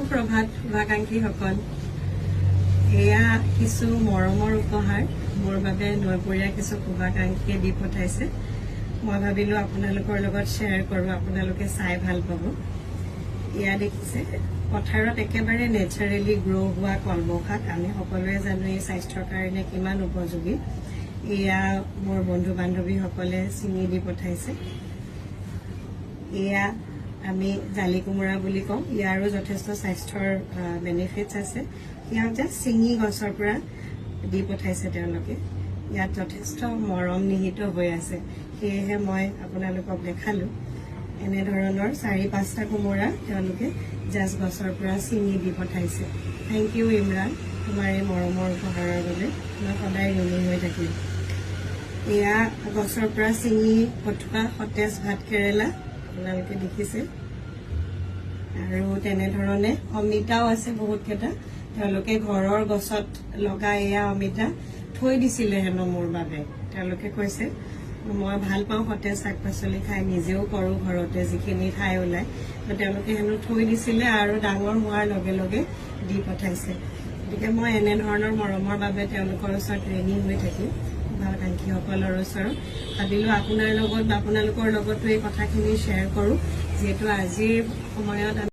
সুপ্ৰভাত শুভাকাংক্ষীসকল এয়া কিছু মৰমৰ উপহাৰ মোৰ বাবে নৈপৰীয়া কিছু শুভাকাংক্ষীয়ে দি পঠাইছে মই ভাবিলো আপোনালোকৰ লগত শ্বেয়াৰ কৰো আপোনালোকে চাই ভাল পাব এয়া দেখিছে পথাৰত একেবাৰে নেচাৰেলি গ্ৰো হোৱা কলমৌ শাক আমি সকলোৱে জানো এই স্বাস্থ্যৰ কাৰণে কিমান উপযোগী এয়া মোৰ বন্ধু বান্ধৱীসকলে চিঙি দি পঠাইছে এয়া আমি জালি কোমোৰা বুলি কওঁ ইয়াৰো যথেষ্ট স্বাস্থ্যৰ বেনিফিটছ আছে ইয়াক জাষ্ট চিঙি গছৰ পৰা দি পঠাইছে তেওঁলোকে ইয়াত যথেষ্ট মৰম নিহিত হৈ আছে সেয়েহে মই আপোনালোকক দেখালো এনে ধৰণৰ 4-5টা কোমোৰা তেওঁলোকে জাষ্ট গছৰ পৰা চিঙি দি পঠাইছে থেংক ইউ ইমৰান তোমাৰ এই মৰমৰ উপহাৰৰ বাবে মই সদায় ঋণী হৈ থাকিম এয়া গছৰ পৰা চিঙি পঠোৱা সতেজ ভাত কেৰেলা আপোনালোকে দেখিছে আৰু তেনেধৰণে অমিতাও আছে বহুত কেইটা তেওঁলোকে ঘৰৰ গছত লগা এয়া অমিতা থৈ দিছিলে হেনো মোৰ বাবে তেওঁলোকে কৈছে মই ভাল পাওঁ সতেজ শাক পাচলি খাই নিজেও কৰো ঘৰতে যিখিনি ঠাই ওলাই তেওঁলোকে হেনো থৈ দিছিলে আৰু ডাঙৰ হোৱাৰ লগে লগে দি পঠাইছে গতিকে মই এনে ধৰণৰ মৰমৰ বাবে তেওঁলোকৰ ওচৰত ঋণী হৈ থাকিম শুভাকাংক্ষীসকলৰ ওচৰত ভাবিলো আপোনাৰ লগত বা আপোনালোকৰ লগতো এই কথাখিনি শ্বেয়াৰ কৰো যিহেতু আজিৰ সময়ত